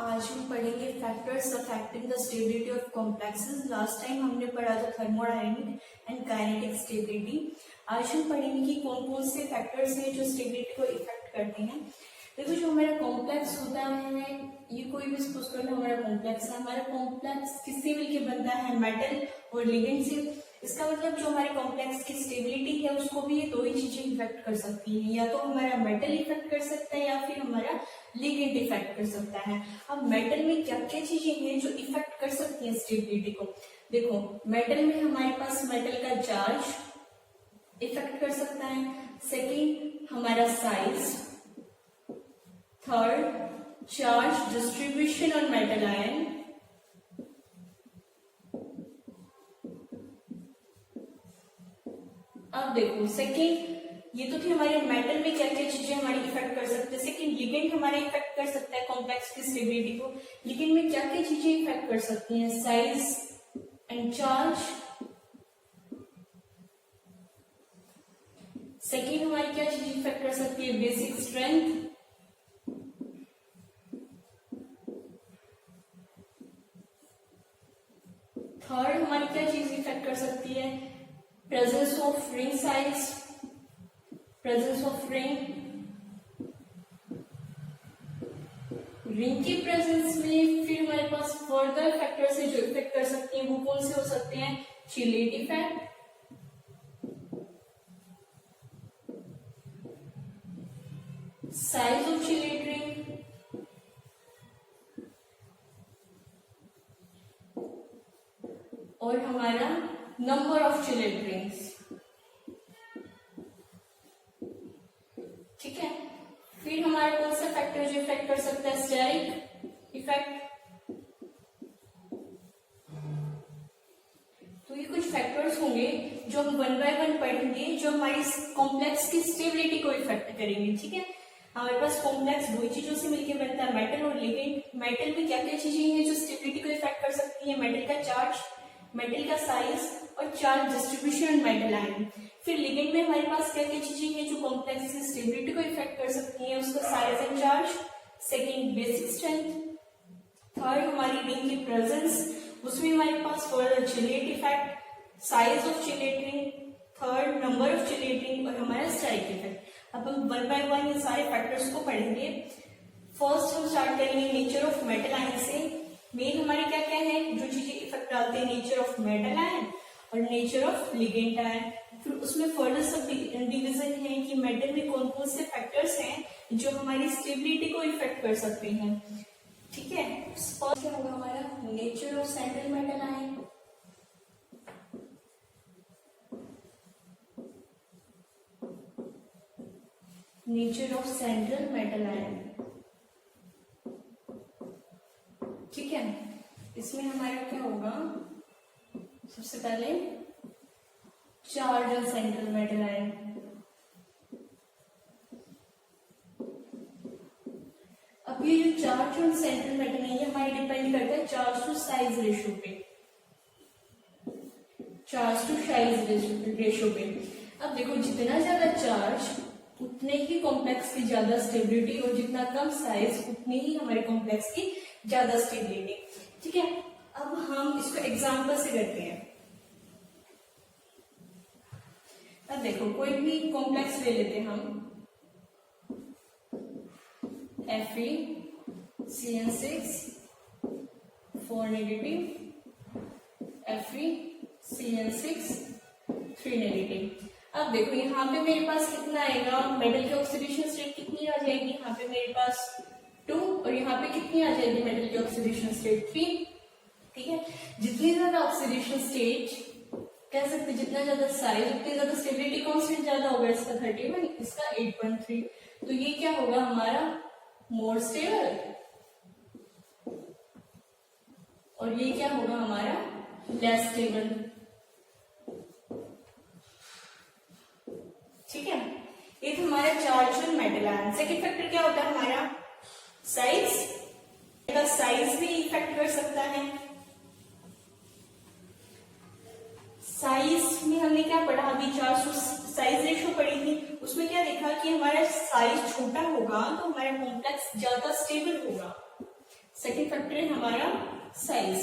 आज हम पढ़ेंगे factors affecting the stability of complexes. Last time हमने पढ़ा था थर्मोडायनेमिक एंड काइनेटिक स्टेबिलिटी। आज हम पढ़ेंगे कि कौन कौन से फैक्टर्स हैं जो स्टेबिलिटी को इफेक्ट करते हैं। देखो, जो हमारा कॉम्प्लेक्स होता है, ये कोई भी सपोज कर लो हमारा कॉम्प्लेक्स है। हमारा कॉम्प्लेक्स किससे मिलके बनता है? मेटल और लिगेंड से। इसका मतलब जो हमारे कॉम्प्लेक्स की स्टेबिलिटी है उसको भी ये दो ही चीजें इफेक्ट कर सकती हैं, या तो हमारा मेटल इफेक्ट कर सकता है या फिर हमारा लिगेंड इफेक्ट कर सकता है। अब मेटल में क्या क्या चीजें हैं जो इफेक्ट कर सकती हैं स्टेबिलिटी को? देखो, मेटल में हमारे पास मेटल का चार्ज इफेक्ट कर सकता है। सेकेंड, हमारा size. Third, charge distribution on metal ion. अब देखो, सेकेंड, ये तो थी हमारे मेटल में क्या क्या चीजें हमारी इफेक्ट कर सकते हैं। सेकेंड, लिगेंड हमारे इफेक्ट कर सकता है कॉम्प्लेक्स की स्टेबिलिटी को। लिगेंड में क्या क्या चीजें इफेक्ट कर सकती हैं? Size and charge. सेकेंड, हमारी क्या चीज इफेक्ट कर सकती है? Basic strength. थर्ड, हमारी क्या चीज इफेक्ट कर सकती है? Presence of ring size, presence of ring की प्रेजेंस में फिर हमारे पास फर्दर फैक्टर्स है जो इफेक्ट कर सकते हैं। वो कौन से हो सकते हैं? Chelate effect, size of chelate ring, और हमारा नंबर ऑफ चिलेट रिंग्स। ठीक है, फिर हमारा कौन सा फैक्टर जो इफेक्ट कर सकता है? Steric effect. तो ये कुछ फैक्टर्स होंगे जो हम वन बाय वन पढ़ेंगे, जो हमारी कॉम्प्लेक्स की स्टेबिलिटी को इफेक्ट करेंगे। ठीक है, हमारे पास कॉम्प्लेक्स दो चीजों से मिलकर बनता है, मेटल और लिगेंड। मेटल में क्या क्या चीजें हैं जो स्टेबिलिटी को इफेक्ट कर सकती है? मेटल का चार्ज, मेटल का साइज और चार्ज डिस्ट्रीब्यूशन मेटल आयन। फिर लिगेंड में हमारे पास क्या क्या चीजें हैं जो कॉम्प्लेक्स की स्टेबिलिटी को इफेक्ट कर सकती हैं? उसका size and charge. Second, basic strength. Third, हमारी रिंग की प्रेजेंस, उसमें हमारे पास further chelate effect, size of chelate ring. Third, number of chelate ring और हमारा स्टेरिक इफेक्ट। अब हम वन बाय वन ये सारे फैक्टर्स को पढ़ेंगे। फर्स्ट हम स्टार्ट करेंगे नेचर ऑफ मेटल आयन से। मेन हमारे क्या क्या है जो चीजें इफेक्ट डालते हैं? नेचर ऑफ मेटल आयन और नेचर ऑफ लिगेंड आयन। फिर उसमें फर्दर सब डिवीजन है कि मेटल में कौन कौन से फैक्टर्स हैं जो हमारी स्टेबिलिटी को इफेक्ट कर सकते हैं। ठीक है, फर्स्ट क्या होगा हमारा? Nature of central metal ion. Nature of central metal ion. ठीक है, इसमें हमारा क्या होगा? सबसे पहले charge on central metal ion. अब ये जो चार्ज ऑन सेंट्रल मेटल है ये हमारी डिपेंड करता है चार्ज टू साइज रेशियो पे, चार्ज टू साइज रेशियो पे। अब देखो, जितना ज्यादा चार्ज उतने ही कॉम्प्लेक्स की ज्यादा स्टेबिलिटी, और जितना कम साइज उतनी ही हमारे कॉम्प्लेक्स की ज्यादा स्टेबिलिटी। ठीक है, अब हम इसको एग्जांपल से करते हैं। अब देखो, कोई भी कॉम्प्लेक्स ले लेते हैं हम, FeCN6 4 नेगेटिव, FeCN6 3 नेगेटिव। अब देखो, यहाँ पे मेरे पास कितना आएगा? मेटल की ऑक्सीडेशन स्टेट कितनी आ जाएगी? यहाँ पे मेरे पास 2, और यहाँ पे कितनी आ जाएगी मेटल की ऑक्सीडेशन स्टेट? 3। ठीक है, जितनी ज्यादा ऑक्सीडेशन स्टेट कह सकते, जितना ज्यादा साइज उतनी ज्यादा स्टेबिलिटी कांस्टेंट ज्यादा होगा। इसका 31, इसका 8.3। तो ये क्या होगा हमारा? More stable. और ये क्या होगा हमारा? Less stable. ठीक है, ये तो हमारा charge on metal ion. Second factor क्या होता है हमारा? साइज। का साइज भी इफेक्ट कर सकता है। साइज में हमने क्या पढ़ा? अभी चार्ज साइज रेशियो पढ़ी थी, उसमें क्या देखा कि हमारा साइज छोटा होगा तो हमारा कॉम्प्लेक्स ज्यादा स्टेबल होगा। सेकेंड फैक्टर है हमारा साइज।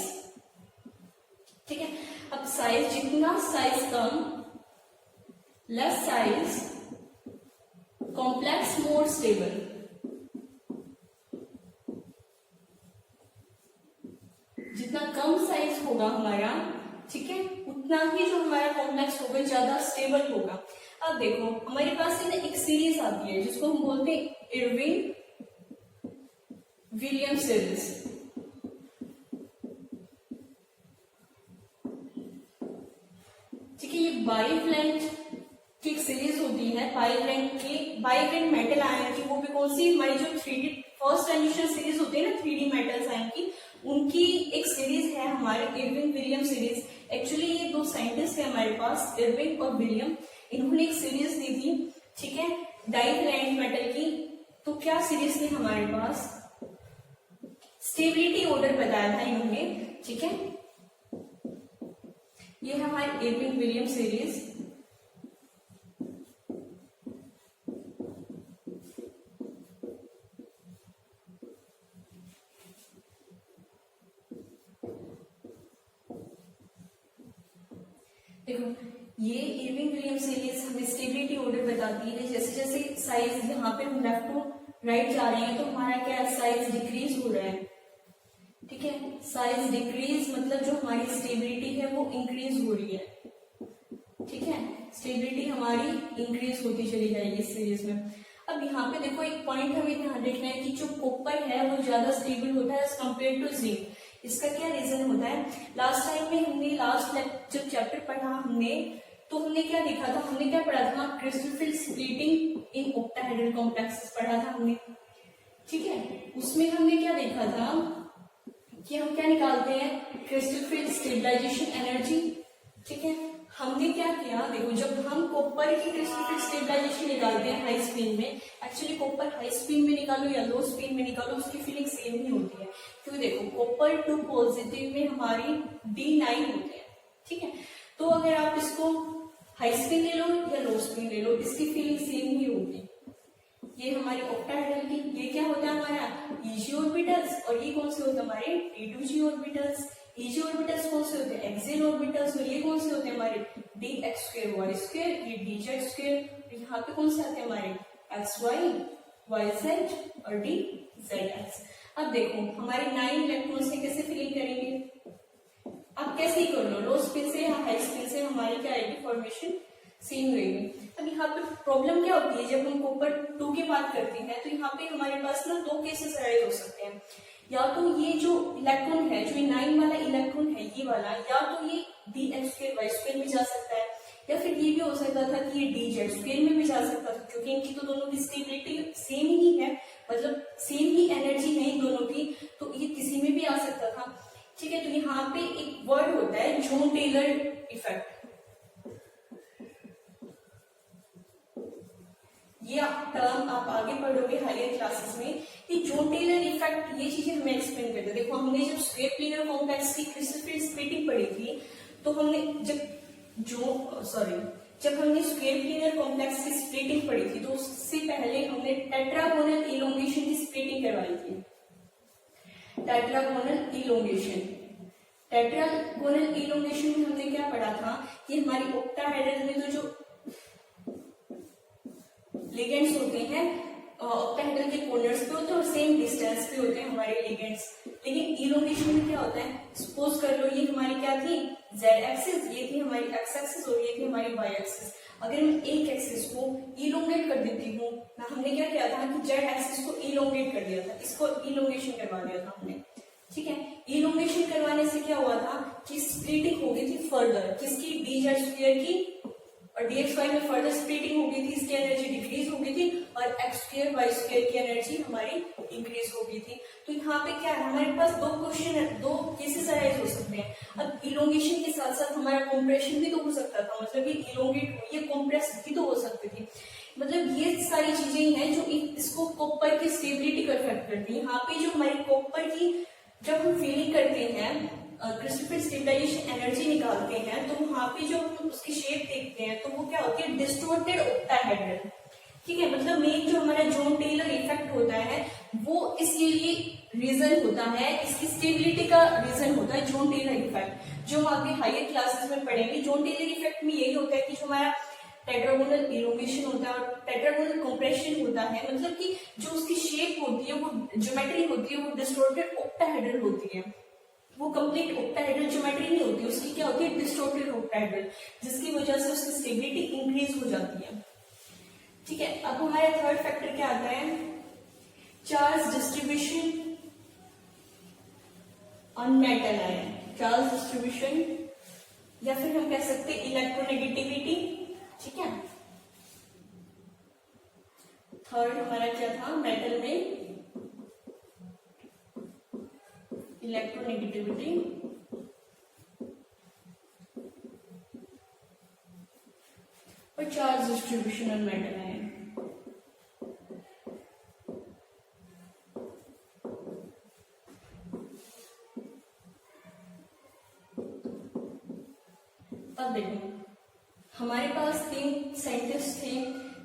ठीक है, अब साइज, जितना साइज कम, less size, complex more stable. जितना कम साइज होगा हमारा, ठीक है, उतना ही जो हमारा कॉम्प्लेक्स होगा ज्यादा स्टेबल होगा। अब देखो हमारे पास है ना एक सीरीज आती है जिसको हम बोलते हैं इरविंग विलियम सीरीज। ठीक है, ये बाइवलेंट की एक सीरीज होती है, बाइवलेंट मेटल आयन की, वो भी कौन सी, हमारी जो 3D फर्स्ट जनरेशन सीरीज होती है ना 3D मेटल्स आयन की, उनकी एक सीरीज है हमारे इरविंग विलियम सीरीज। एक्चुअली ये दो साइंटिस्ट है हमारे पास, इरविंग और विलियम, इन्होंने एक सीरीज दी थी, ठीक है, डाइवैलेंट मेटल की। तो क्या सीरीज थी हमारे पास, स्टेबिलिटी ऑर्डर बताया था इन्होंने। ठीक है, ये है हमारी इरविंग विलियम सीरीज। देखो ये इरविंग विलियम सीरीज हमें स्टेबिलिटी ऑर्डर बताती है। जैसे जैसे साइज, यहाँ पे हम लेफ्ट टू राइट जा रहे हैं तो हमारा क्या है, साइज डिक्रीज हो रहा है। ठीक है, साइज डिक्रीज मतलब जो हमारी स्टेबिलिटी है वो इंक्रीज हो रही है। ठीक है, स्टेबिलिटी हमारी इंक्रीज होती चली जाएगी इस सीरीज में। अब यहाँ पे देखो एक पॉइंट हमें ध्यान रखना है कि जो कॉपर है वो ज्यादा स्टेबल होता है एज कम्पेयर टू जिंक। इसका क्या रीजन होता है, लास्ट टाइम में हमने जब चैप्टर पढ़ा हमने, तो हमने क्या देखा था, हमने क्या पढ़ा था, crystal splitting in octahedral complexes पढ़ा था हमने। ठीक है, उसमें हमने क्या देखा था कि हम क्या निकालते हैं, क्रिस्टल फील्ड स्टेबलाइजेशन एनर्जी। ठीक है, हमने क्या किया, देखो जब हम कॉपर की क्रिस्टल फील्ड स्टेबलाइजेशन निकालते हैं हाई स्पिन में, एक्चुअली कॉपर हाई स्पिन में निकालो या लो स्पिन में निकालो उसकी फीलिंग सेम ही होती है, क्योंकि देखो कॉपर 2 पॉजिटिव में हमारी D9 होते हैं। ठीक है, तो अगर आप इसको हाई स्पिन ले लो या लो स्पिन ले लो, इसकी फीलिंग सेम ही होगी। ये हमारी ऑक्टाहेड्रल की, ये क्या होता है हमारा ईजी ऑर्बिटल्स, और ये कौन से होते हैं हमारे D2G ऑर्बिटल्स। ईजी ऑर्बिटल्स कौन से होते हैं, एक्सियल ऑर्बिटल्स, और ये कौन से होते हैं हमारे dx2y2, ये dz2, यहाँ पे कौन से आते हैं हमारे xy, yz और dzx। अब देखो हमारे 9 इलेक्ट्रॉन से कैसे फिलिंग करेंगे, अब कैसे ही कर लो, लो स्पिन से या हाई स्पिन से हमारी क्या आएगी, फॉर्मेशन सेम रहेगी। अब यहाँ पे प्रॉब्लम क्या होती है, जब हम कॉपर 2 की बात करते हैं तो यहाँ पे हमारे पास ना 2 केसेस अराइज हो सकते हैं। या तो ये जो इलेक्ट्रॉन है, जो 9 वाला इलेक्ट्रॉन है ये वाला, या तो ये dx2y2 में जा सकता है, या फिर ये भी हो सकता था कि ये dz2 में भी जा सकता था, क्योंकि इनकी तो दोनों की स्टेबिलिटी सेम ही है, मतलब सेम ही एनर्जी है इन दोनों की, तो ये किसी में भी आ सकता था। ठीक है, तो यहाँ पे एक वर्ड होता है जॉन टेलर इफेक्ट, ये टर्म आप आगे पढ़ोगे हायर क्लासेस में। ये जॉन टेलर इफेक्ट, ये चीजें हमें एक्सप्लेन करते हैं। देखो हमने जब स्क्वायर प्लेनर कॉम्प्लेक्स की क्रिस्टल फील्ड स्प्लिटिंग पढ़ी थी, तो हमने जब हमने स्क्वायर प्लेनर कॉम्प्लेक्स की स्प्लिटिंग पढ़ी थी, तो उससे पहले हमने टेट्रागोनल इलोंगेशन की स्प्लिटिंग करवाई थी। टेट्रागोनल इलोंगेशन में हमने क्या पढ़ा था कि हमारी ऑक्टाहेड्रल में तो जो लिगेंड्स होते हैं ऑक्टाहेड्रल के कॉर्नर्स पे होते हैं और सेम डिस्टेंस पे होते हैं हमारे लिगेंड्स। लेकिन इलोंगेशन में क्या होता है, सपोज कर लो ये हमारी क्या थी, z एक्सिस, ये थी हमारी x एक्सिस और ये थी हमारी y एक्सिस। अगर मैं एक एक्सिस को इलोंगेट कर देती हूँ ना, हमने क्या किया था कि z एक्सिस को इलोंगेट कर दिया था, इसको इलोंगेशन करवा दिया था हमने। ठीक है, इलोंगेशन करवाने से क्या हुआ था कि स्प्लिटिंग हो गई थी फर्दर, किसकी, dz2 की, और dxy में फर्दर स्प्लिटिंग हो गई थी, इसकी एनर्जी डिक्रीज हो गई थी, और x2 y2 की एनर्जी हमारी इंक्रीज हो गई थी। तो यहाँ पे क्या है, हमारे पास दो केसेस अराइज हो सकते हैं। अब इलोंगेशन के साथ साथ हमारा कॉम्प्रेशन भी तो हो सकता था, मतलब ये इलोंगेट हुई, ये कॉम्प्रेस भी तो हो सकती थी। मतलब ये सारी चीजें हैं जो इसको कॉपर की स्टेबिलिटी को इफेक्ट करती है। यहाँ पे जो हमारी कॉपर की जब हम फीलिंग करते हैं, क्रिस्टल फील्ड स्टेबलाइजेशन एनर्जी निकालते हैं, तो वहां पे जो हम उसकी शेप देखते हैं तो वो क्या होती है, डिस्टॉर्टेड ऑक्टाहेड्रल। ठीक है, मतलब मेन जो हमारा जॉन टेलर इफेक्ट होता है वो इसके लिए रीजन रीजन होता है, इसकी स्टेबिलिटी का रीजन होता है जॉन टेलर इफेक्ट, जो हम आगे हायर क्लासेस में पढ़ेंगे। जॉन टेलर इफेक्ट में यही होता है कि जो हमारा टेट्रागोनल इलोंगेशन होता है और टेट्रागोनल कंप्रेशन होता है, मतलब कि जो उसकी शेप होती है, वो ज्योमेट्री होती है, वो डिस्टॉर्टेड ऑक्टाहेड्रल होती है। वो कंप्लीट ऑक्टाहेड्रल ज्योमेट्री नहीं होती, उसकी क्या होती है, डिस्टॉर्टेड ऑक्टाहेड्रल, जिसकी वजह से उसकी स्टेबिलिटी इंक्रीज हो जाती है। ठीक है, अब हमारे थर्ड फैक्टर क्या आता है, charge distribution on metal ion. Charge distribution या फिर हम कह सकते हैं इलेक्ट्रोनेगेटिविटी। ठीक है, थर्ड हमारा क्या था, मेटल में इलेक्ट्रोनेगेटिविटी और charge distribution on metal ion. अब देखो, हमारे पास 3 साइंटिस्ट थे,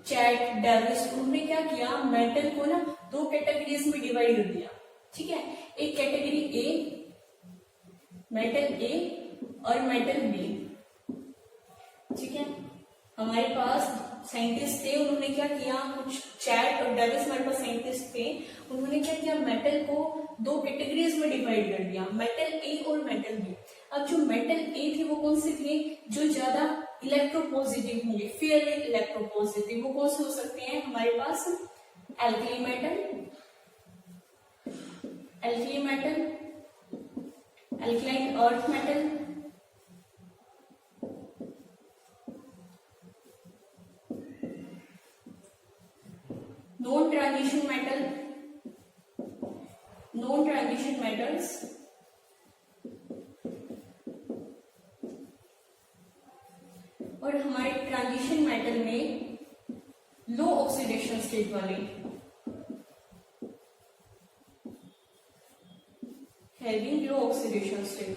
चैट, डेविस। उन्होंने क्या किया, मेटल को ना 2 कैटेगरीज में डिवाइड कर दिया। ठीक है, एक कैटेगरी ए, मेटल ए और मेटल बी। ठीक है, हमारे पास साइंटिस्ट थे, उन्होंने क्या किया, कुछ चैट और डेविस हमारे पास साइंटिस्ट थे, उन्होंने क्या किया, मेटल को 2 कैटेगरीज में डिवाइड कर दिया, मेटल ए और मेटल बी। अब जो मेटल ए थे वो कौन से थे, जो ज्यादा इलेक्ट्रोपॉजिटिव होंगे, फेयरली इलेक्ट्रोपॉजिटिव। वो कौन से हो सकते हैं, हमारे पास alkali metal, alkaline earth metal, non transition metals, और हमारे ट्रांजिशन मेटल में लो ऑक्सीडेशन स्टेट वाले, हैविंग लो ऑक्सीडेशन स्टेट।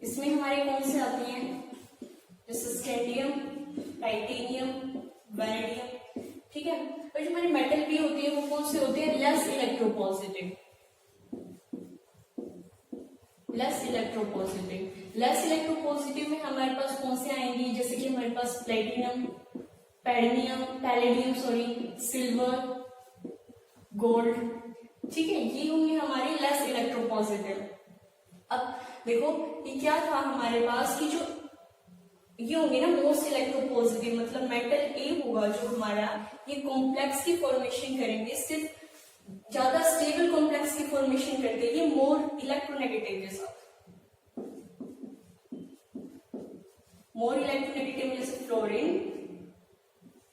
इसमें हमारे कौन से आते हैं, जैसे स्कैंडियम, टाइटेनियम, वैनेडियम। ठीक है, और जो हमारी मेटल भी होती है वो कौन से होते हैं, लेस इलेक्ट्रोपॉजिटिव। लेस इलेक्ट्रोपॉजिटिव में हमारे पास कौन से आएंगे, जैसे कि हमारे पास प्लेटिनम, पैलेडियम, सिल्वर, गोल्ड। ठीक है, ये होंगे हमारे लेस इलेक्ट्रोपॉजिटिव। अब देखो, ये क्या था हमारे पास कि जो ये होंगे ना मोस्ट इलेक्ट्रोपॉजिटिव, मतलब मेटल ए होगा जो हमारा, ये कॉम्प्लेक्स की फॉर्मेशन करेंगे, सिर्फ ज्यादा स्टेबल कॉम्प्लेक्स की फॉर्मेशन करते हैं, ये मोर इलेक्ट्रोनेगेटिव के साथ। मोर इलेक्ट्रोनेगेटिव जैसे फ्लोरीन,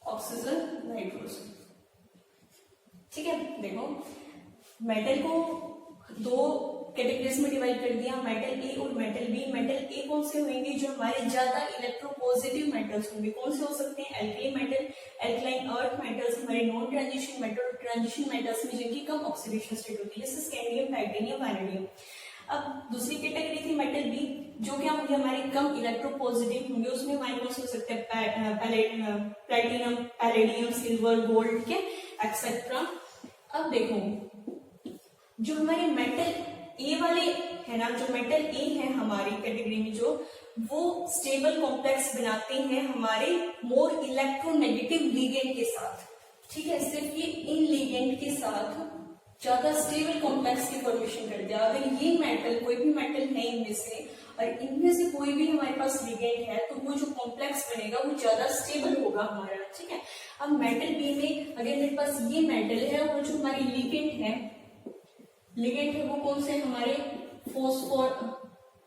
ऑक्सीजन, नाइट्रोजन। ठीक है, देखो मेटल को 2 कैटेगरीज में डिवाइड कर दिया, मेटल ए और मेटल बी। मेटल ए कौन से होंगे, जो हमारे ज्यादा इलेक्ट्रोपॉजिटिव मेटल्स होंगे। कौन से हो सकते हैं, alkali metal, alkaline earth metals, हमारे नॉन ट्रांजिशन मेटल और ट्रांजिशन मेटल्स में जिनकी कम ऑक्सीडेशन स्टेट होती है, जैसे स्कैंडियम, टाइटेनियम, वैनेडियम। अब दूसरी कैटेगरी थी मेटल बी, जो क्या होंगे, हमारे कम इलेक्ट्रोपॉजिटिव होंगे। उसमें हमारे पास हो सकते हैं प्लेटिनम, पैलेडियम, सिल्वर, गोल्ड के एक्सेट्रा। अब देखो, जो हमारे मेटल ए वाले है ना, जो मेटल ए है हमारी कैटेगरी में, जो वो स्टेबल कॉम्प्लेक्स बनाते हैं हमारे मोर इलेक्ट्रोनेगेटिव लिगेंड के साथ। ठीक है, सिर्फ ये इन लिगेंड के साथ ज्यादा स्टेबल कॉम्प्लेक्स की फॉर्मेशन करते हैं। अगर ये मेटल, कोई भी मेटल है इनमें से, और इनमें से कोई भी हमारे पास लिगेंड है, तो वो जो कॉम्प्लेक्स बनेगा वो ज्यादा स्टेबल होगा हमारा। ठीक है, अब मेटल बी में अगर मेरे पास ये मेटल है और जो हमारी लिगेंड है वो कौन से, हमारे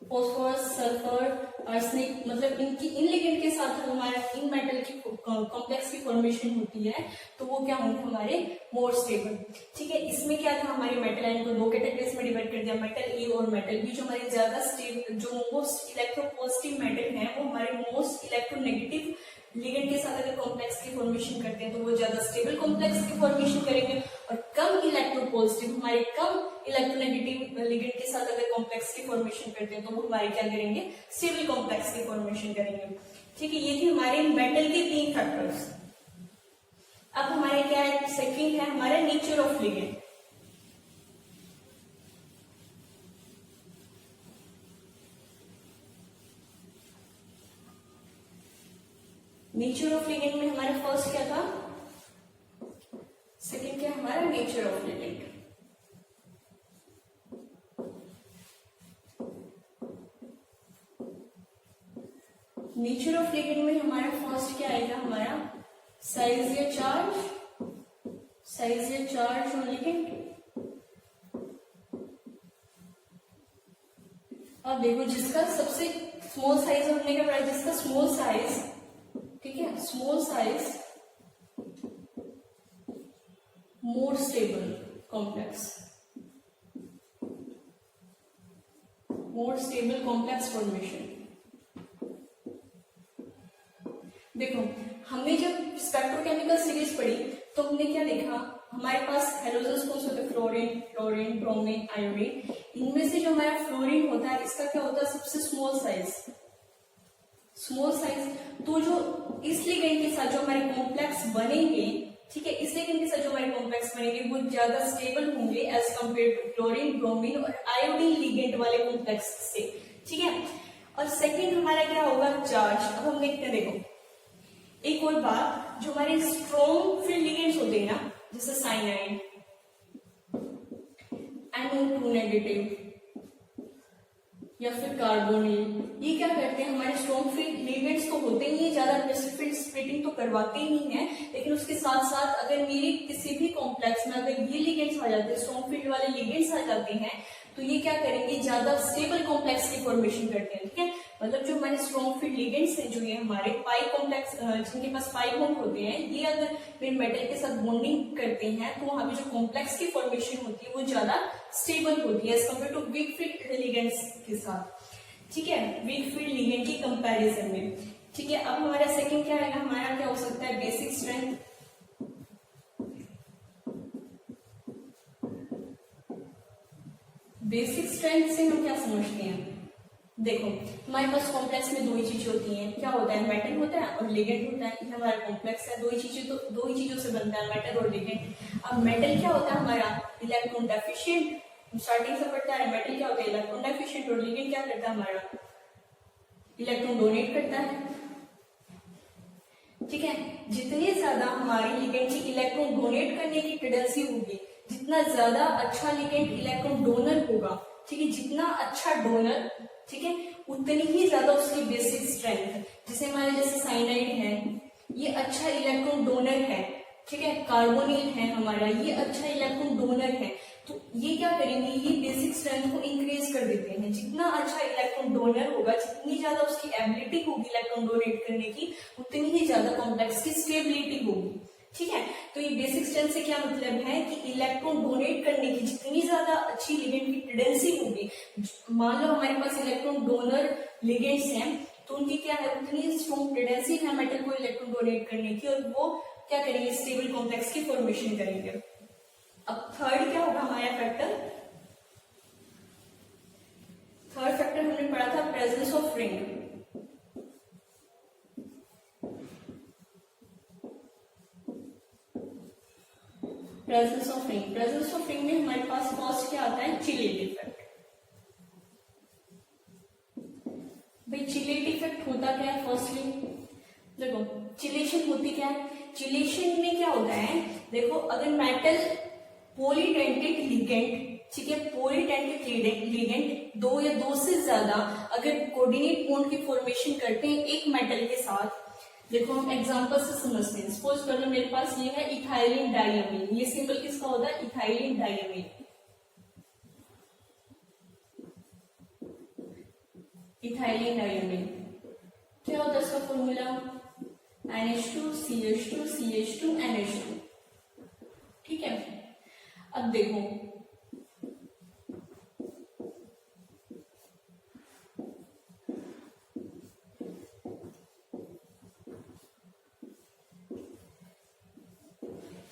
फॉस्फोरस, सल्फर, आर्सेनिक, मतलब इन लिगेंड के साथ हमारा इन मेटल की कॉम्प्लेक्स की फॉर्मेशन होती है, तो वो क्या होंगे, हमारे मोर स्टेबल। ठीक है, इसमें क्या था, हमारे मेटल आयन को 2 कैटेगरीज में डिवाइड कर दिया, मेटल ए और मेटल बी। जो हमारे ज्यादा स्टेबल, जो मोस्ट इलेक्ट्रोपॉजिटिव मेटल है, वो हमारे मोस्ट इलेक्ट्रोनेगेटिव लिगेंड के साथ अगर कॉम्प्लेक्स की फॉर्मेशन करते हैं तो वो ज्यादा स्टेबल कॉम्प्लेक्स की फॉर्मेशन करेंगे, और कम इलेक्ट्रोपॉजिटिव, हमारे कम इलेक्ट्रोनेगेटिव लिगेंड के साथ अगर कॉम्प्लेक्स की फॉर्मेशन करते हैं तो वो हमारे क्या करेंगे, स्टेबल कॉम्प्लेक्स की फॉर्मेशन करेंगे। ठीक है, ये थे हमारे मेटल के 3 फैक्टर्स। अब हमारे क्या है, सेकंड है हमारा nature of ligand. Nature of ligand में हमारा फर्स्ट क्या था, सेकंड क्या हमारा nature of ligand. Nature of ligand में हमारा फर्स्ट क्या आएगा, हमारा साइज या चार्ज, साइज या चार्ज ऑन लिगेंड। अब देखो जिसका सबसे स्मॉल साइज हमने क्या पढ़ा, जिसका स्मॉल साइज, ठीक है, स्मॉल साइज मोर stable complex, more stable complex formation. देखो हमने जब स्पेक्ट्रोकेमिकल सीरीज पढ़ी तो हमने क्या देखा, हमारे पास हेलोजन्स कौन से होते हैं, फ्लोरीन, क्लोरीन, ब्रोमीन, आयोडीन। इनमें से जो हमारा फ्लोरीन होता है इसका क्या होता है, सबसे स्मॉल साइज, स्मॉल साइज। तो जो इस लिगेंड के साथ जो हमारे कॉम्प्लेक्स बनेंगे, ठीक है, इस लिगेंड के साथ जो हमारे कॉम्प्लेक्स बनेंगे वो ज्यादा स्टेबल होंगे as compare to chlorine, bromine और आयोडीन लिगेंड वाले कॉम्प्लेक्स से, ठीक है। और सेकेंड हमारा क्या होगा, चार्ज। अब हम देखते हैं, देखो एक और बात, जो हमारे स्ट्रॉन्ग फील्ड लिगेंड्स होते हैं ना, जैसे साइनाइड, NO2 नेगेटिव या फिर कार्बोनिल, ये क्या करते हैं, हमारे स्ट्रॉन्ग फील्ड लिगेंड्स तो होते ही हैं, ज्यादा बेसिफिक स्प्लिटिंग तो करवाते ही हैं, लेकिन उसके साथ साथ अगर मेरे किसी भी कॉम्प्लेक्स में अगर ये लिगेंड्स आ जाते हैं, स्ट्रॉन्ग फील्ड वाले लिगेंड्स आ जाते हैं, तो ये क्या करेंगे, ज्यादा स्टेबल कॉम्प्लेक्स की फॉर्मेशन करते हैं, ठीक है। मतलब जो हमारे स्ट्रॉन्ग फील्ड लिगेंड्स हैं, जो ये हमारे पाई कॉम्प्लेक्स, जिनके पास पाई बॉन्ड होते हैं, ये अगर फिर मेटल के साथ बॉन्डिंग करते हैं तो वहां पे जो कॉम्प्लेक्स की फॉर्मेशन होती है वो ज्यादा स्टेबल होती है as compare to weak field ligands के साथ, ठीक है, वीक फील्ड लिगेंड की कंपैरिजन में, ठीक है। अब हमारा सेकंड क्या आएगा, हमारा क्या हो सकता है, बेसिक स्ट्रेंथ। बेसिक स्ट्रेंथ से हम क्या समझते हैं, देखो हमारे पास कॉम्प्लेक्स में दो ही चीजें होती हैं, क्या होता है, मेटल होता है और लिगेंड होता है। हमारा कॉम्प्लेक्स है, दो ही चीजों से बनता है, मेटल और लिगेंड। अब मेटल क्या होता है हमारा, इलेक्ट्रॉन डेफिशिएंट, स्टार्टिंग से पढ़ता है, मेटल क्या होता है, इलेक्ट्रॉन डेफिशिएंट, और लिगेंड क्या करता है हमारा, इलेक्ट्रॉन डोनेट करता है, ठीक है। जितने ज्यादा हमारी लिगेंड की इलेक्ट्रॉन डोनेट करने की टेंडेंसी होगी, जितना ज्यादा अच्छा लिगेंड इलेक्ट्रॉन डोनर होगा, ठीक है, जितना अच्छा डोनर, ठीक है, उतनी ही ज्यादा उसकी बेसिक स्ट्रेंथ। जैसे हमारे जैसे साइनाइड है, ये अच्छा इलेक्ट्रॉन डोनर है, ठीक है, कार्बोनिल है हमारा, ये अच्छा इलेक्ट्रॉन डोनर है, तो ये क्या करेंगे, ये बेसिक स्ट्रेंथ को इंक्रीज कर देते हैं। जितना अच्छा इलेक्ट्रॉन डोनर होगा, जितनी ज्यादा उसकी एबिलिटी होगी इलेक्ट्रॉन डोनेट करने की, उतनी ही ज्यादा कॉम्प्लेक्स की स्टेबिलिटी होगी, ठीक है। तो ये बेसिक स्ट्रेंथ से क्या मतलब है कि इलेक्ट्रॉन डोनेट करने की जितनी ज्यादा अच्छी लिगेंड की टेंडेंसी होगी, मान लो हमारे पास इलेक्ट्रॉन डोनर लिगेंड्स हैं, तो उनकी क्या है, उतनी स्ट्रॉन्ग टेंडेंसी है मेटल को इलेक्ट्रॉन डोनेट करने की, और वो क्या करेंगे, स्टेबल कॉम्प्लेक्स की फॉर्मेशन करेंगे। अब थर्ड क्या होगा हमारा फैक्टर, थर्ड फैक्टर हमने पढ़ा था presence of ring. Presence of ring, presence of ring में हमारे पास फर्स्ट क्या आता है, चिलेट इफेक्ट। भाई चिलेट इफेक्ट होता क्या है, फर्स्टली देखो चिलेशन होती क्या है, चिलेशन में क्या होता है, देखो अगर मेटल पॉलीडेंटेट लिगेंड, ठीक है, पॉलीडेंटेट लिगेंड दो या दो से ज्यादा अगर कोऑर्डिनेट बॉन्ड की फॉर्मेशन करते हैं एक मेटल के साथ, देखो हम एग्जांपल से समझते हैं। सपोज कर लो मेरे पास ये है इथाइलिन डाइअमीन, ये सिंबल किसका होता है, इथाइलिन डाइअमीन, इथाइलिन डाइअमीन। क्या होता है इसका formula, NH2 CH2 CH2 NH2, ठीक है। अब देखो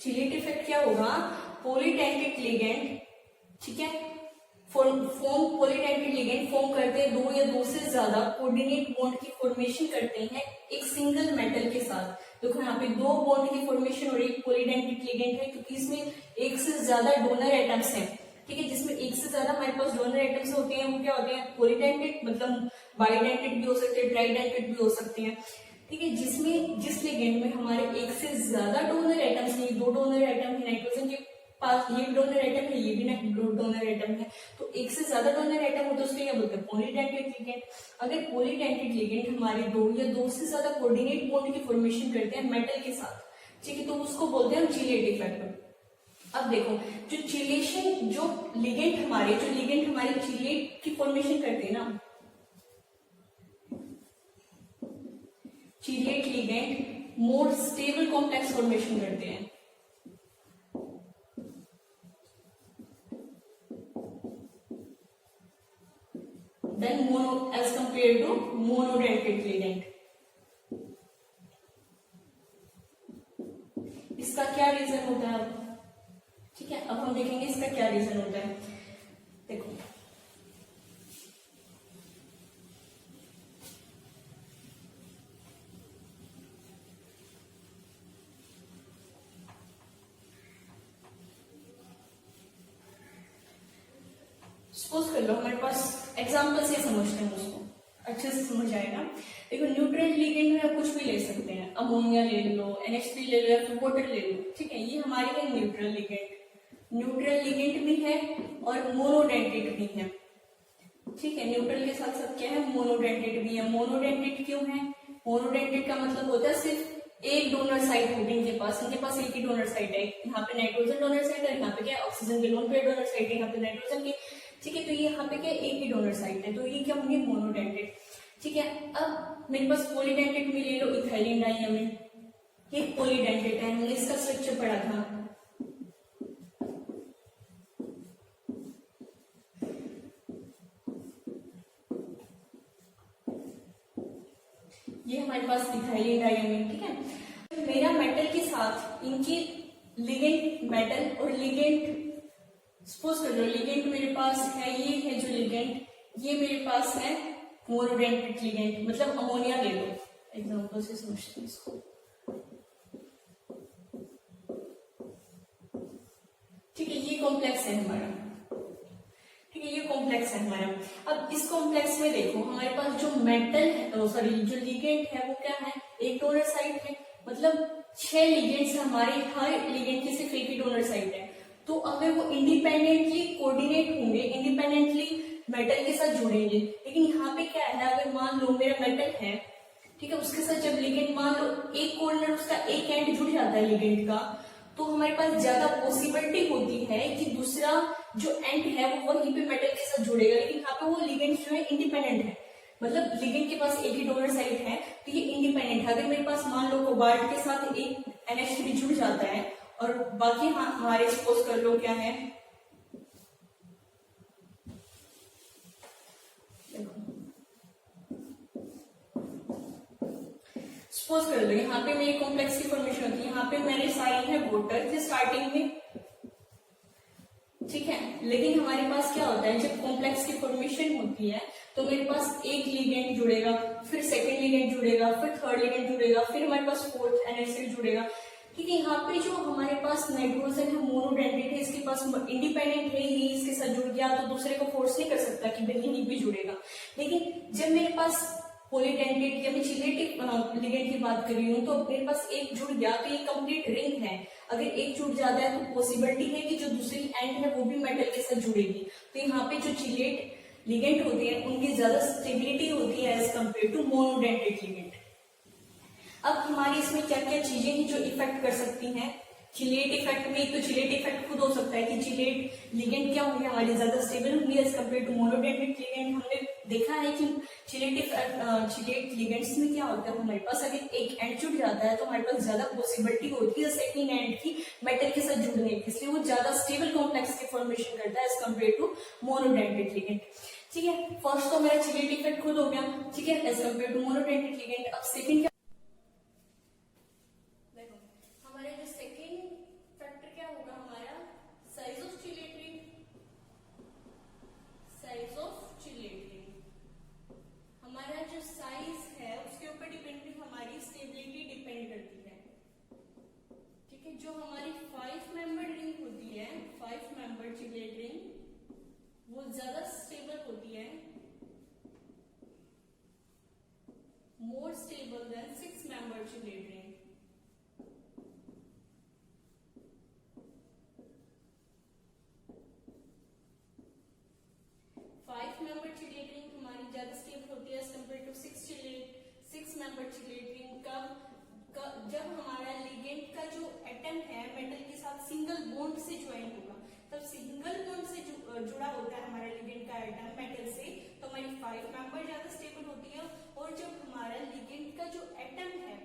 चिलेट इफेक्ट क्या होगा, पॉलीडेंटेट लिगेंड, ठीक है, फॉर्म पॉलीडेंटेट लिगेंड फॉर्म करते हैं, दो या दो से ज्यादा कोऑर्डिनेट बॉन्ड की फॉर्मेशन करते हैं एक सिंगल मेटल के साथ। देखो यहाँ पे दो बॉन्ड की फॉर्मेशन और एक पॉलीडेंटेट लिगेंड है, क्योंकि इसमें एक से ज्यादा डोनर एटम्स हैं, ठीक है, जिसमें एक से ज्यादा हमारे पास डोनर एटम्स होते हैं, वो क्या होते हैं, पॉलीडेंटेट, मतलब बाइडेंटेट भी हो सकते हैं, ट्राइडेंटेट भी हो सकते हैं, ठीक है, जिसमें जिस लिगेंड में हमारे एक से ज्यादा डोनर एटम्स नहीं, दो डोनर एटम है नाइट्रोजन के पास, ये डोनर एटम है, ये भी डोनर एटम है, तो एक से ज्यादा डोनर एटम हो तो उसको क्या बोलते हैं, पॉलीडेंटेट लिगेंड। अगर पॉलीडेंटेट लिगेंड हमारे दो या दो से ज्यादा कोऑर्डिनेट बॉन्ड की फॉर्मेशन करते हैं मेटल के साथ, ठीक है, तो उसको बोलते हैं हम चिलेट इफेक्ट। अब देखो जो चिलेशन, जो लिगेंड हमारे चिलेट की फॉर्मेशन करते हैं ना, chelate ligand more stable complex formation करते हैं। Then mono as compare to monodentate ligand. इसका क्या रीजन होता है अब, ठीक है, अब हम देखेंगे इसका क्या रीजन होता है। देखो सपोज कर लो हमारे पास एग्जाम्पल से समझते हैं, उसको अच्छे से समझ आएगा। देखो न्यूट्रल लिगेंड में आप कुछ भी ले सकते हैं, अमोनिया ले लो, NH3 ले लो या फिर वाटर ले लो, ठीक है, ये हमारे है न्यूट्रल लिगेंड। न्यूट्रल लिगेंड भी है और मोनोडेंटेट भी है, ठीक है, न्यूट्रल के साथ साथ क्या है, मोनोडेंटेट भी है। मोनोडेंटेट क्यों है, मोनोडेंटेट का मतलब होता है सिर्फ एक डोनर साइट होगी इनके पास एक ही डोनर साइट है, यहाँ पे नाइट्रोजन डोनर साइट है, यहाँ पे क्या ऑक्सीजन के लोन पेयर डोनर साइट है, यहाँ पे नाइट्रोजन के, ठीक है, तो ये यहाँ पे क्या एक ही डोनर साइट है, तो ये क्या होंगे, मोनोडेंटेट, ठीक है। अब मेरे पास पॉलीडेंटेट में ले लो इथाइलिन डाइअमीन, ये पॉलीडेंटेट है, हमने इसका स्ट्रक्चर पढ़ा था, ये हमारे पास इथाइलिन डाइअमीन, ठीक है। मेरा मेटल के साथ इनकी लिगेंड, मेटल और लिगेंड सपोज कर लो, लिगेंड मेरे पास है, ये है जो लिगेंड, ये मेरे पास है मोनोडेंटेट लिगेंड, मतलब अमोनिया ले लो, एग्जांपल से समझते हैं इसको, ठीक है, ये कॉम्प्लेक्स है हमारा, ठीक है, ये कॉम्प्लेक्स है हमारा। अब इस कॉम्प्लेक्स में देखो हमारे पास जो मेटल है, सॉरी जो लिगेंड है वो क्या है, एक डोनर साइट है, मतलब 6 लिगेंड्स हमारे, हर लिगेंड की सिर्फ एक ही डोनर साइट है, तो अगर वो इंडिपेंडेंटली कोऑर्डिनेट होंगे, इंडिपेंडेंटली मेटल के साथ जुड़ेंगे, लेकिन यहाँ पे क्या है, अगर मान लो मेरा मेटल है, ठीक है, उसके साथ जब लिगेंड मान लो एक कॉर्नर उसका एक एंड जुड़ जाता है लिगेंड का, तो हमारे पास ज्यादा पॉसिबिलिटी होती है कि दूसरा जो एंड है वो वहीं पे मेटल के साथ जुड़ेगा, लेकिन यहाँ पे वो लिगेंड जो है इंडिपेंडेंट है, मतलब लिगेंड के पास एक ही डोनर साइट है, तो ये इंडिपेंडेंट है। अगर मेरे पास मान लो कोबाल्ट के साथ एक NH3 जुड़ जाता है और बाकी हमारे सपोज कर लो क्या है, सपोज कर लो यहाँ पे मेरी कॉम्प्लेक्स की फॉर्मेशन होती है, यहाँ पे मेरे साइन है वाटर थे स्टार्टिंग में, ठीक है, लेकिन हमारे पास क्या होता है, जब कॉम्प्लेक्स की फॉर्मेशन होती है तो मेरे पास एक लिगेंड जुड़ेगा, फिर सेकंड लिगेंड जुड़ेगा, फिर थर्ड लिगेंड जुड़ेगा, फिर हमारे पास फोर्थ NH3 जुड़ेगा, ठीक है। यहाँ पे जो हमारे पास नाइट्रोजन है मोनोडेंटेट है, इसके पास इंडिपेंडेंट है, ये इसके साथ जुड़ गया तो दूसरे को फोर्स नहीं कर सकता कि भाई यहीं भी जुड़ेगा। लेकिन जब मेरे पास पॉलीडेंटेट या मैं चिलेटिव लिगेंड की बात कर रही हूँ, तो मेरे पास एक जुड़ गया तो ये कंप्लीट रिंग है, अगर एक जुड़ जाता है तो पॉसिबिलिटी है कि जो दूसरी एंड है वो भी मेटल के साथ जुड़ेगी, तो यहाँ पे जो चिलेट लिगेंड होते हैं उनकी ज्यादा स्टेबिलिटी होती है as compare to monodentate ligand. अब हमारी इसमें क्या क्या चीजें हैं जो इफेक्ट कर सकती हैं चिलेट इफेक्ट में, तो चिलेट इफेक्ट खुद हो सकता है कि चिलेट लिगेंड क्या होंगे, हमारी ज्यादा स्टेबल होंगी as compare to monodentate ligand. हमने देखा है कि चिलेट लिगेंड्स में क्या होता है, हमारे पास अगर एक एंड जुड़ जाता है तो हमारे पास ज्यादा पॉसिबिलिटी होती है सेकंड एंड की मेटल के साथ जुड़ने की, इसलिए वो ज्यादा स्टेबल कॉम्प्लेक्स की फॉर्मेशन करता है as compare to monodentate ligand, ठीक है। फर्स्ट तो मेरा चिलेट इफेक्ट खुद हो गया, ठीक है, as compare to monodentate ligand. अब सेकंड जो हमारी 5 मेंबर रिंग होती है, 5 मेंबर चिलेट रिंग वो ज्यादा स्टेबल होती है, more stable than 6 chelate ring. 5 member chelate ring हमारी ज्यादा स्टेबल होती है as compare to 6 member chelate ring. कब जब हमारा लिगेंड का जो एटम है मेटल के साथ सिंगल बॉन्ड से ज्वाइन होगा, तब सिंगल बॉन्ड से जुड़ा होता है हमारा लिगेंड का एटम मेटल से, तो हमारी 5 मेंबर ज्यादा स्टेबल होती है। और जब हमारा लिगेंड का जो एटम है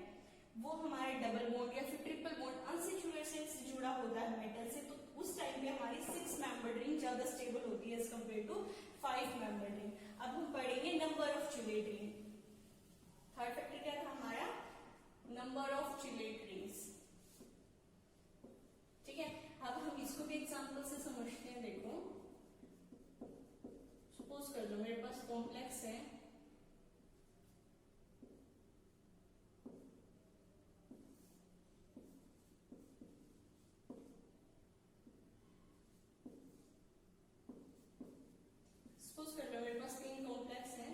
वो हमारा डबल बॉन्ड या फिर ट्रिपल बॉन्ड अनसैचुरेटेड से जुड़ा होता है मेटल से, तो उस टाइम पे हमारी 6 मेंबर रिंग ज्यादा स्टेबल होती है as compare to 5 member ring. अब हम पढ़ेंगे number of chelate ring. Third factor क्या था हमारा? Number of chelate rings. ठीक है, अब हम इसको भी एग्जांपल से समझते हैं। देखो, सपोज कर लो मेरे पास कॉम्प्लेक्स है, सपोज कर लो मेरे पास 3 कॉम्प्लेक्स है।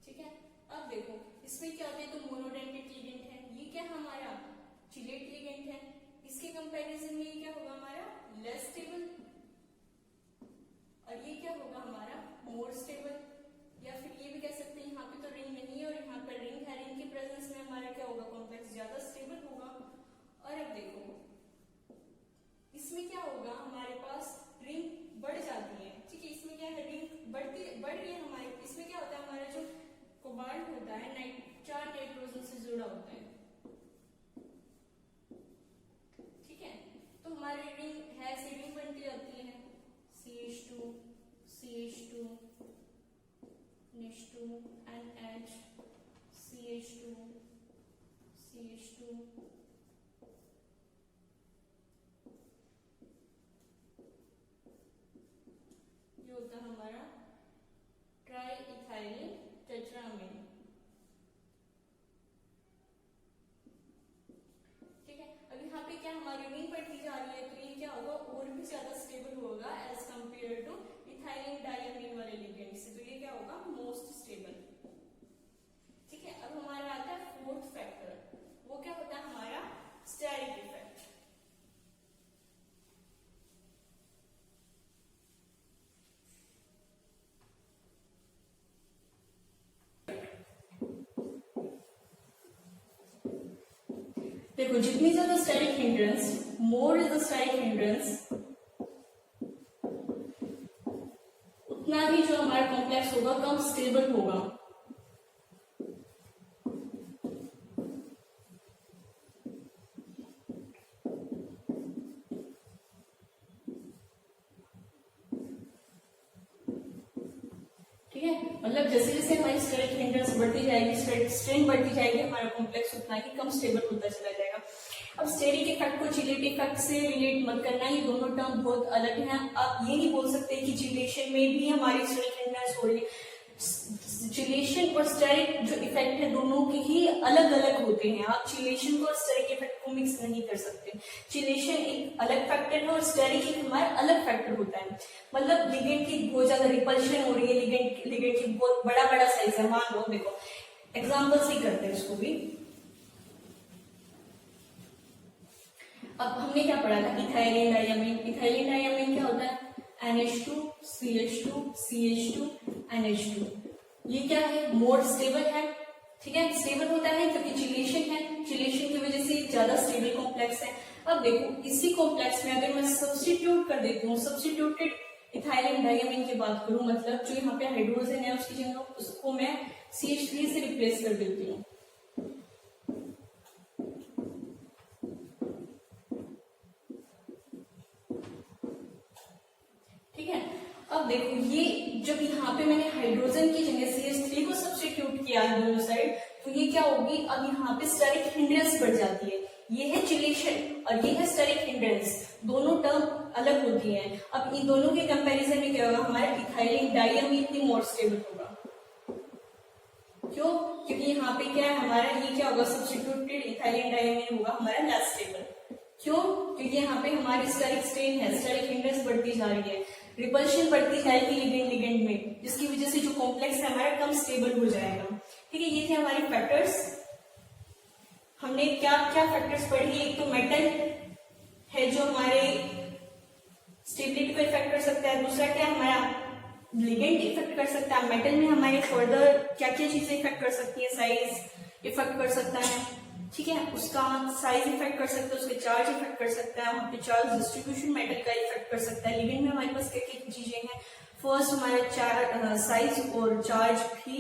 ठीक है, अब देखो इसमें क्या होता है, तो मोनोडेंटेट लिगेंड है, ये क्या हमारा चिलेट लिगेंड है। इसके कंपैरिजन में ये क्या होगा हमारा लेस स्टेबल, और ये क्या होगा हमारा मोर स्टेबल। या फिर ये भी कह सकते हैं यहाँ पे तो रिंग नहीं है और यहाँ पर रिंग है, रिंग के प्रेजेंस में हमारा क्या होगा कॉम्प्लेक्स ज्यादा स्टेबल होगा। और अब देखो इसमें क्या होगा, हमारे पास रिंग बढ़ जाती है। ठीक है, इसमें क्या है, रिंग बढ़ रही है हमारे। इसमें क्या होता है, हमारा जो कोबाल्ट होता है 4 नाइट्रोजन से जुड़ा होता है। ठीक है, तो हमारी रिंग है ऐसी रिंग बनती जाती है CH2 CH2 NH2 NH CH2 CH2। ये होता है हमारा ट्राई इथाइलिन टेट्रामीन। ठीक है, अब यहाँ पे क्या हमारी रिंग बढ़ती जा रही है, तो ये क्या होगा और भी ज्यादा स्टेबल होगा as compare to ethylene diamine वाले लिगेंड से, तो ये क्या होगा मोस्ट स्टेबल। ठीक है, अब हमारा आता है फोर्थ फैक्टर, वो क्या होता है हमारा स्टेरिक इफेक्ट। देखो, जितनी ज्यादा steric hindrance, more is the steric hindrance, उतना ही जो हमारा कॉम्प्लेक्स होगा कम स्टेबल होगा। ठीक है, मतलब जैसे जैसे हमारी स्टेरिक हिंड्रेंस बढ़ती जाएगी, स्ट्रेन बढ़ती जाएगी, हमारा कॉम्प्लेक्स उतना ही कम स्टेबल होता चला जाएगा। अब स्टेरिक इफेक्ट को चिलेट इफेक्ट से रिलेट मत करना, ये दोनों टर्म बहुत अलग हैं। आप ये नहीं बोल सकते कि चिलेशन में भी हमारी स्टेरिक हिंड्रेंस हो रही है। चिलेशन और स्टेरिक जो इफेक्ट है दोनों के ही अलग अलग होते हैं। आप चिलेशन को और स्टेरिक इफेक्ट को मिक्स नहीं कर सकते। चिलेशन एक अलग फैक्टर है और स्टेरिक एक हमारा अलग फैक्टर होता है। मतलब लिगेंड की बहुत ज्यादा रिपल्शन हो रही है, लिगेंड की बहुत बड़ा बड़ा साइज है, मान लो, देखो एग्जाम्पल से करते हैं इसको भी। अब हमने क्या पढ़ा था, इथाइलिन डायमीन। इथाइलिन डायमीन क्या होता है, NH2 CH2 CH2 NH2। ये क्या है, मोर स्टेबल है। ठीक है, स्टेबल होता है क्योंकि चिलेशन है, चिलेशन की वजह से ज्यादा स्टेबल कॉम्प्लेक्स है। अब देखो इसी कॉम्प्लेक्स में अगर मैं सब्स्टिट्यूट कर देती हूँ, सब्स्टिट्यूटेड इथाइलिन डायमीन की बात करूं, मतलब जो यहाँ पे हाइड्रोजन है उसकी जगह उसको मैं CH3 से रिप्लेस कर देती हूँ। ठीक है, अब देखो ये जब यहाँ पे मैंने हाइड्रोजन की जगह CH3 को सब्स्टिट्यूट किया है दोनों साइड, तो ये क्या होगी, अब यहाँ पे स्टेरिक हिंड्रेंस बढ़ जाती है। ये है चिलेशन और ये है स्टेरिक हिंड्रेंस, दोनों टर्म अलग होती हैं। अब इन दोनों के कंपैरिजन में क्या होगा, हमारा इथाइलिन डायमीन मोर स्टेबल होगा। क्यों, क्योंकि यहाँ पे क्या है हमारा, ये क्या होगा, सब्स्टिट्यूटेड इथाइलिन डायमीन होगा हमारा लेस स्टेबल। क्यों, क्योंकि यहाँ पे हमारी स्टेरिक स्ट्रेन है, स्टेरिक हिंड्रेंस बढ़ती जा रही है। रिपल्शन पड़ती जाएगी लिगेंड लिगेंड में, जिसकी वजह से जो कॉम्प्लेक्स है हमारा कम स्टेबल हो जाएगा। ठीक है, ये थे हमारे फैक्टर्स। हमने क्या क्या फैक्टर्स पढ़ी, एक तो मेटल है जो हमारे स्टेबिलिटी को इफेक्ट कर सकता है, दूसरा क्या हमारा लिगेंड इफेक्ट कर सकता है। मेटल में हमारे फर्दर क्या क्या चीजें इफेक्ट कर सकती है, साइज इफेक्ट कर सकता है, ठीक है, उसका साइज इफेक्ट कर सकता है, उसके चार्ज इफेक्ट कर सकता है, वहां पे चार्ज डिस्ट्रीब्यूशन मेटल का इफेक्ट कर सकता है। लिगेंड में हमारे पास क्या क्या चीजें हैं, फर्स्ट हमारा साइज और चार्ज भी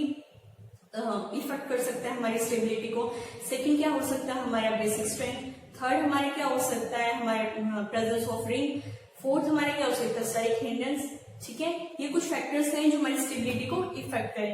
इफेक्ट कर सकता है हमारी स्टेबिलिटी को। सेकंड क्या हो सकता है, हमारा बेसिक स्ट्रेंथ। थर्ड हमारे क्या हो सकता है, हमारे प्रेजेंस ऑफ रिंग। फोर्थ हमारे क्या हो सकता है, स्टाइक हिंड्रेंस। ठीक है, ये कुछ फैक्टर्स हैं जो हमारी स्टेबिलिटी को इफेक्ट करेंगे।